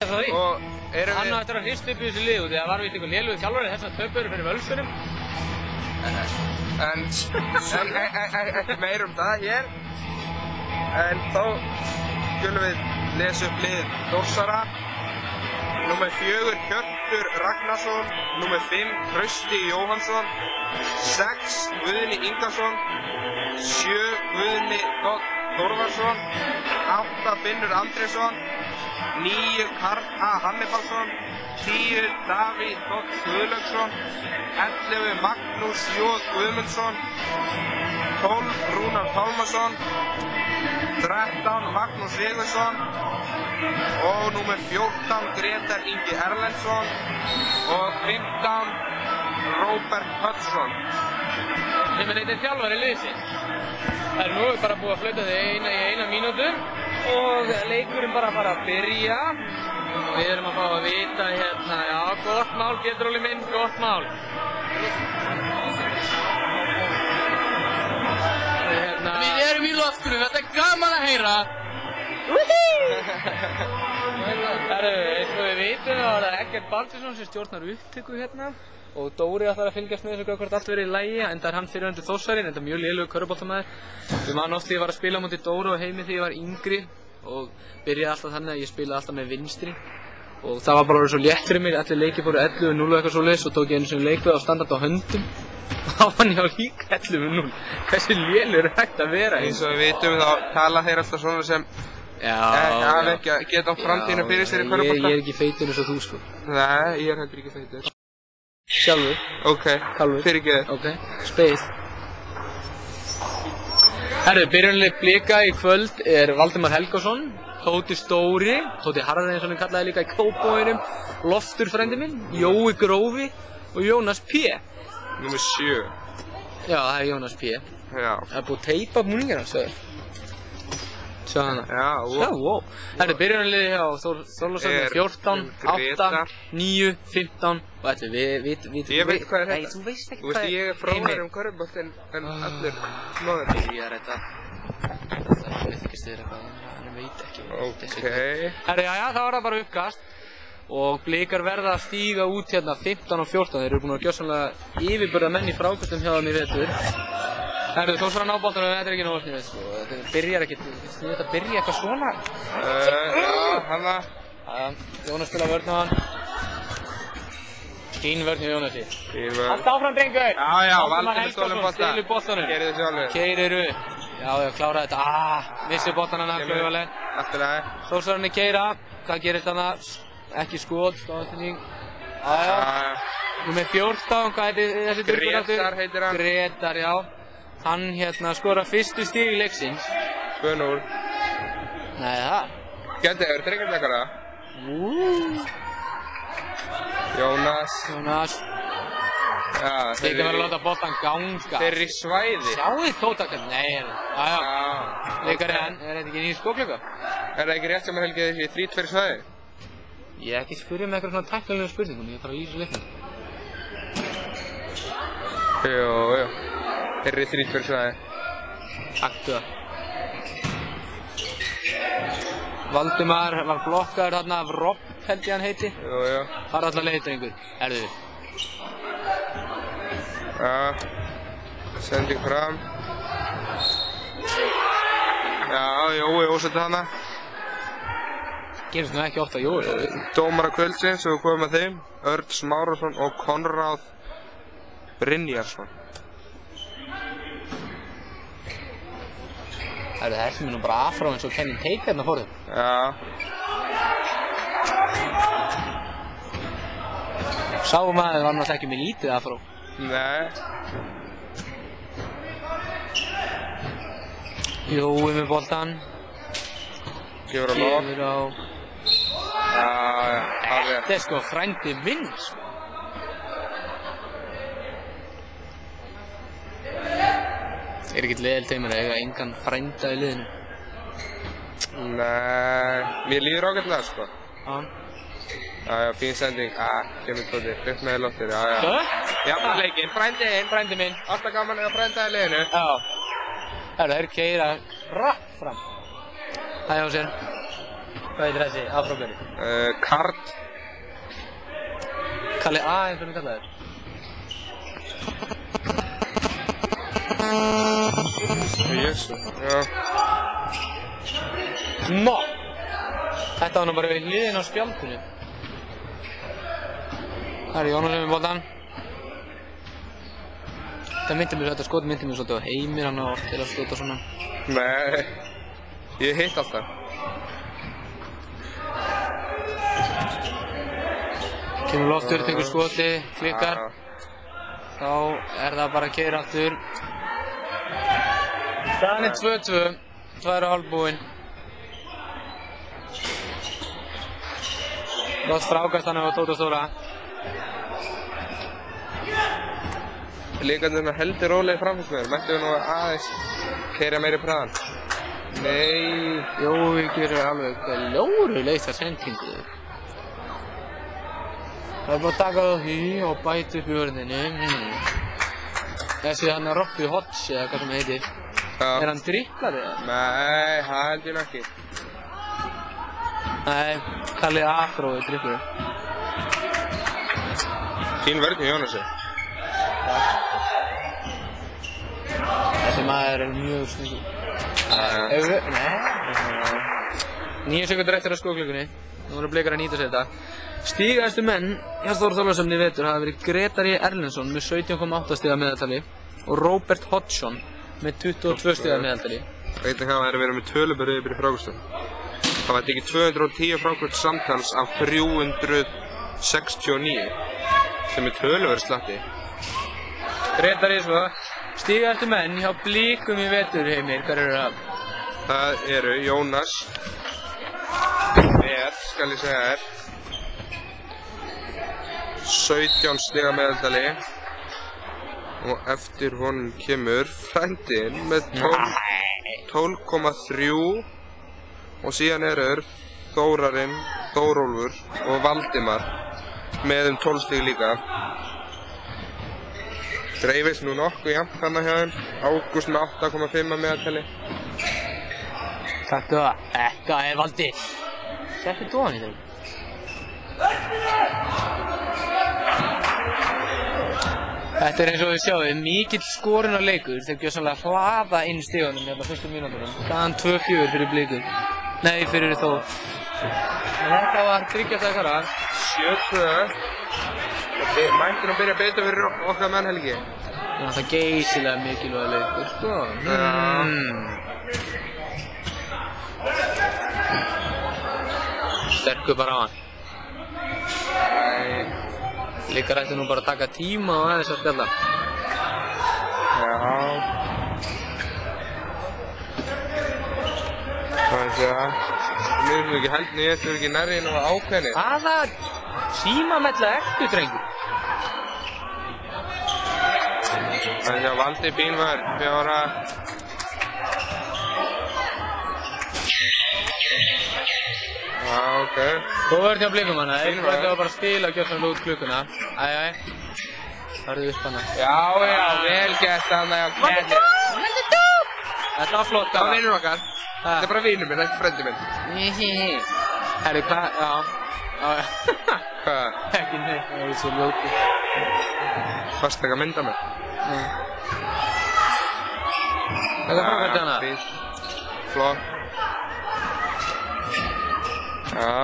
Og erum hann á eftir að hrista upp í þessu lið og það var víst einhver lélugur þjálfari þess að töpuður fyrir Völsunum. Ekki meir það hér. En þá skulum við lesa upp lið Þórsara. Númer 4 Hjörtur Ragnarsson, númer 5 Trausti Jóhannsson, 6 Guðni Ingarsson, 7 Guðni Þórðarsson, 8 Finnur Andrésson, 9 Karl A. Hannibalsson, 10 Davíð Þótt Guðlaugsson, 11 Magnús J. Guðmundsson, 12 Rúnar Pálmarsson, 13 Magnús Sigurðsson og númer 14 Grétar Ingi Erlendsson og 15 Róbert Hudson. Sem þetta þjálfari liðsins. Það er nú bara búið að flauta þig í eina mínútu og leikurinn bara að fara að byrja. Við erum að fá að vita hérna, já, gott mál Pétur Óli minn, gott mál. Við erum í loftinu, þetta er gaman að heyra. Eins og við vitum þá er það Eggert Baldursson sem stjórnar upptöku hérna og Dóri ætlar að fylgjast með þessu hvort allt verið í lagi, enda er hann fyrirhundur Þórsarinn, enda mjög lélegur körfuboltamaður. Við man oft þegar ég var að spila á móti Dóru og Heimi þegar ég var yngri og byrjaði alltaf þannig að ég spilaði alltaf með vinstri og það var bara svo létt fyrir mig, allir leikir fóru 11-0 og eitthvað svoleiðis og tók ég einu sinni leikveð á standard á höndum og þá fann ég á líka 11-0. Hversu lélegur er hægt að vera? Eins og við vitum þá tala þeir alltaf svona sem hafa ekki að geta á framtíðinu fyrir sér í körfubolta. Ég er ekki feitur eins og þú sko. Nei, ég er heldur ekki feitur. Sjálfur? Ok, fyrirgeðu. Ok, speið. Herru, byrjunarlið Blika í kvöld er Valdimar Helgason, Tóti Stóri, Tóti Harðar eins og hann kallaði líka í Kópavoginum, Loftur frændi minn, Jói Grófi og Jónas P. Númer 7. Já, það er Jónas P. Já. Það er búið að teipa múningar hans, sagði. Sjá hana. Já, wow. Herru, byrjunarliði hjá Þorlákshöfn er 14, 8, 9, 15 og ætli, við... Ég veit hvað er þetta. Nei, þú veist ekki hvað er... Þú veist, ég er frábær körfubolt en allir móður. Ég er þetta... Það veit ekki styrir eitthvað, hann veit ekki. Ok. Herru, já, þá er það bara uppkast og Blikar verða að stíga út hérna 15 og 14. Þeir eru búin að gjörsamlega yfirburða menn í frákastum hjá þeim í vetur. Herru, Þórsara ná boltanum, þetta er ekki nóg sniðið sko. Þetta byrjar ekki, þetta byrja eitthvað svona. Já, hanna. Jónas spila vörn á hann. Fín vörn hjá Jónasi. Fín vörn. Allt áfram, drengur! Já, Valdimar stólum bolta. Stilur boltanum. Gerið þið sjálfur. Keirir upp. Já, klára þetta. Missi boltan hana, klaufaleg. Allt í lagi. Þórsarinn keira. Hvað gerist hana? Ekki skot, stóðsending. Já. Númer 14, hvað heitir þessi durkur aftur? Grétar heitir hann. Grétar, já. Hann hérna skora fyrstu stig í leiksins. 2-0. Nei, það. Gæti, hefur drengarleikara? Jónas. Já, þeir verður að láta boltan ganga. Þeir eru í svæði. Sjáu þið tótakall? Nei, já. Leikari hann, er þetta ekki nýjum skóklöka? Er það ekki rétt sem að helgi þessi þrít fyrir svæði? Ég er ekki spyrjað með eitthvað svona tæknilegum spurningum, ég þarf að lýsa leiknum. Jú. Þeir eru þrít fyrir svæði. Taktu það. Valdimar var blokkaður þarna af Rob, held ég hann heiti. Jú. Það er alltaf leiðdrengur. Erðu þið? Já. Sending fram. Já, Jói ósetti hana. Gerist nú ekki ofta Jói. Dómara kvöldsins og við komum að þeim. Örn Smárasson og Konráð Brynjarsson. Þessi er nú bara afrá eins og Kenny Tate hérna fórðum. Já. Sá maður var náttúrulega ekki með lítið afrá. Nei. Jói með boltan. Gefur á lóð. Já. Þetta er sko frændi minn sko. Er ekkert leiðilt þeim að eiga engan frænda í liðinu? Nei, mér líður ágætlega sko. Já, fín sending. Kemur Tóti, upp með loftir, já. Já, leikinn, frændi minn. Alltaf gaman að frænda í liðinu. Já. Það er keira hratt fram. Það er á sér. Hvað heitir þessi afróberi? Kart. Kalli A eins og við kallaði þér. Jessu, já. Nó! Þetta var nú bara við hliðin á spjaldinu. Það er Jónas með boltan. Þetta skot myndi mér svolítið á Heimir, hann á oft til að skota svona. Nei, ég hitt alltaf. Kemur loftur, tekur skoti, klikkar. Þá er það bara að keyra aftur. Staðan er 2-2, 2,5 búinn. Gott frákast hann á Tóta Stóra. Leikarnir heldur rólega framfyrst með þér, mættu við nú aðeins keyra meiri praðan. Nei. Jói gerir alveg glóruleysa sendingu. Það er bara að taka það því og bæta upp í vörðinni. Þessi hann er Robby Hodge eða hvað sem heitir. Já. Er hann driplari eða? Nei, það held ég nú ekki. Nei, Kalli Afró er driplari. Fín vörð með Jónasi. Þessi maður er mjög snyggur. Nei. 9 sekundur eftir að skóklökunni. Nú voru Blikar að nýta sér þetta. Stígæstu menn hjá Þór Þórðarsson í vetur hafa verið Gretari Erlendsson með 17,8 stiga meðaltali og Róbert Hodgson með 22 stiga meðaltali. Veit ekki hvað það er að vera með tölubörðu yfir í frákvöstum. Það var tekið 210 frákvöst samtals af 369 sem er tölubörðu slatti. Gretari svo. Stígæstu menn hjá Blikum í vetur, Heimir, hver eru það? Það eru Jónas með, skal ég segja þér, 17 stiga meðaldali og eftir honum kemur frændinn með 12,3 og síðan eru Þórarinn, Þórólfur og Valdimar með 12 stig líka. Dreifist nú nokkuð jafnt þarna hjá þeim. Ágúst með 8,5 að meðaltali. Taktu það. Þetta er Valdi. Þetta er dóan í þeim. Þetta er eins og við sjáum, mikill skorinn á leikur. Þeir gjörsamlega hlaða inn stigunum hérna fyrstu mínútunum. Staðan 2-4 fyrir Blikur. Nei, fyrir Þór. Þetta var þriggja 7-2. Mætti nú byrja betur fyrir okkar menn Helgi. Það er geysilega mikilvæg leikur, sko. Sterkur bara á hann. Blikar ætti nú bara að taka tíma og aðeins að spjalla. Já. Það er það. Mér finnst ekki held nýtt, þú er ekki nærri inn á ákveðni. Hvaða símamella ertu, drengur? Það er Valdi Bínvar, 4. Já, ok. Þú verður hjá Blikum hana, þeir verður bara að spila og gjörsamlega út klukkuna. Æjæj. Farðu upp hana. Já, vel gert hana, já, kærlega. Þetta var flott, það var vinur okkar. Þetta er bara vinur minn, ekki frendi minn. Herri, hvað? Já. Hvað? Ekki neitt, það er svo ljótið. Varstu ekki að mynda mig? Nei. Þetta er frákvæmt hana. Flott. Já.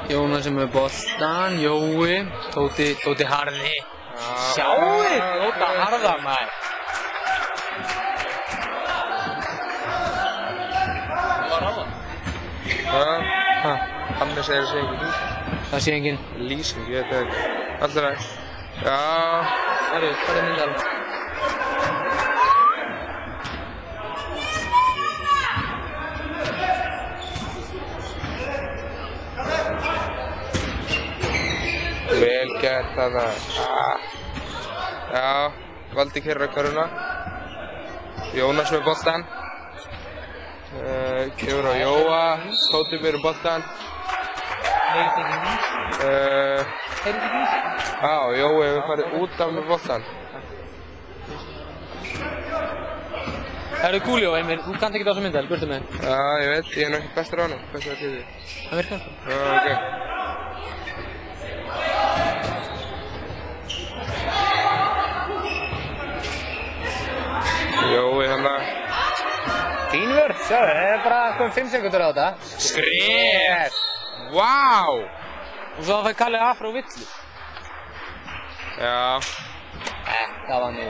Jónas sem er boltan, Jói, Tóti Harði. Sjáuði, Tóta Harða maður. Var hann? Hannes segir það sé engin lýsing. Það sé engin. Lýsing, ég veit það ekki. Alltaf rætt. Já. Herru, hvað er myndalinn? Vel gert þarna. Já, Valdi keyrir á körfuna. Jónas með boltan. Kemur á Jóa. Tóti með boltan. Já, Jói hefur farið út af með boltan. Það eru Gúljó, Emil, þú kannt ekki á þessa myndal, burtu með henn. Já, ég veit, ég er nú ekki bestur á hana, bestur á tíði. Það virkar það. Já, ok. Jói, hérna. Fín vörð, sjáðu, það er bara komið 5 sekundur á þetta. Skref! Vá! Og svo fær Kalli Afró villu. Já. Það var nú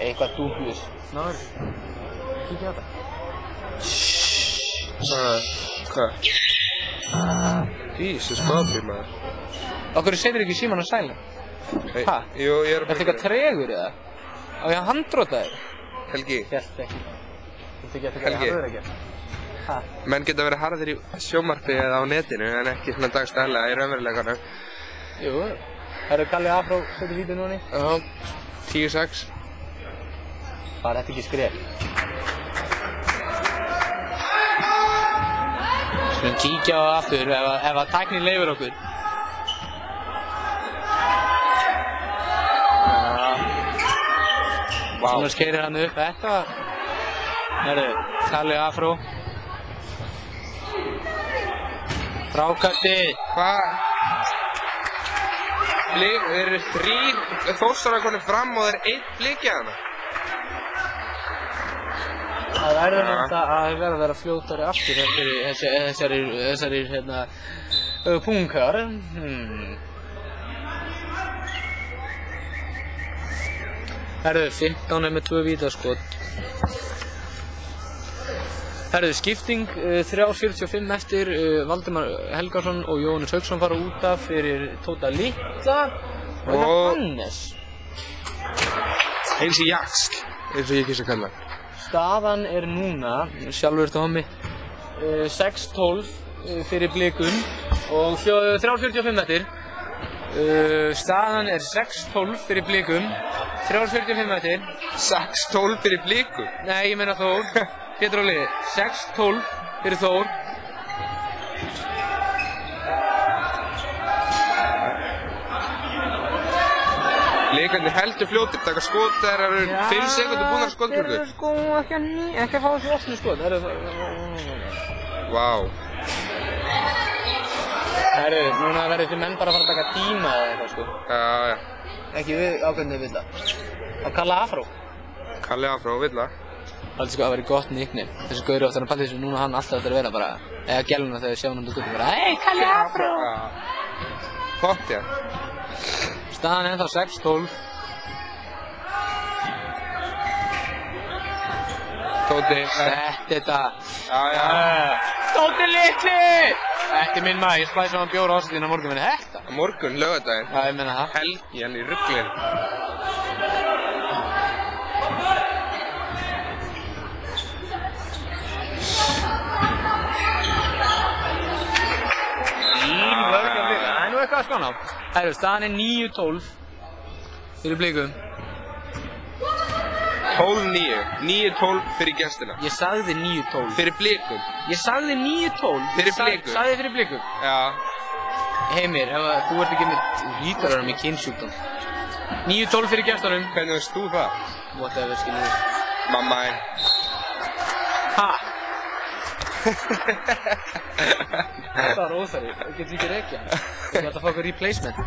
eitthvað dúbjus. Náður, kíkja á þetta. Hvað? Jesus, Bobby, maður. Okkur setur ekki síman á sæla? Hæ? Jú, ég er Er þetta eitthvað tregur eða? Á ég að handróta þér? Helgi. Hélt ekki. Þú ekki að Helgi. þetta harður ekki? Hæ? Menn geta verið harðir í sjónvarpi eða á netinu en ekki svona dagstæðlega í raunveruleikanum. Jú. Það eru Kalli Afró setur vídeó núni. Já, 10-6. Var þetta ekki skref? Skulum kíkja á það aftur ef að tæknin leyfir okkur. Svona skeirir hann upp þetta. Herru, Kalli Afró. Frákasti. Hvað? Þeir eru 3 Þórsarar konir fram og þeir 1 blikið hana. Það verður náttúrulega að vera fljótari aftur þessari hérna punkar. Herru, 15 er með 2 vítaskot. Herru, skipting 3:45 eftir. Valdimar Helgason og Jóhannes Hauksson fara út af fyrir Tóta Litla og Hannes. Eins í jaxl, eins og ég kýrst að kalla. Staðan er núna, sjálfur þetta hommi, 6-12 fyrir Blikum og 3:45 eftir. Staðan er 6-12 fyrir Blikum, 3:45 eftir. 6-12 fyrir Blikum? Nei, ég meina Þór. Pétur og liði. 6-12 fyrir Þór. Blikarnir heldur fljótir, taka skot, þeir eru 5 sekundur búin að skotfjörðu. Þeir eru sko ekki að fá þessu opnu skot. Vá. Herru, núna verður þið menn bara að fara að taka tíma eða eitthvað sko. Já. Ekki við ákveðnið villa. Að Kalli Afró. Kalli Afró, villa. Það sko að vera gott nickname. Þessi gauri áttur að palla þessu, núna hann alltaf ætlar að vera bara, eða gæluna þegar sjá hann út guttum bara Hey, Kalli Afró! Fótt, já. Staðan ennþá 6-12. Tóti. Þetta. Já. Tóti litli! Þetta er minn maður, ég splæði saman bjóra ásættina morgun, menn þetta? Á morgun, laugardaginn. Já, ég menna það. Helgi, hann í rugglinn. Það er nú eitthvað að skána á. Herru, staðan er 9-12 fyrir Blikum. 12-9. 9-12 fyrir gestina. Ég sagði 9-12. Fyrir Blikum. Ég sagði 9-12. Fyrir Blikum. Sagði fyrir Blikum. Já. Heimir, þú ert ekki með líkarar með kynnsjúkdóm. 9-12 fyrir gestunum. Hvernig veist þú það? Whatever, skiljið. Mamma einn. Ha? Það var óþarri, það getur ekki rekja. Ég ætla að fá okkur replacement.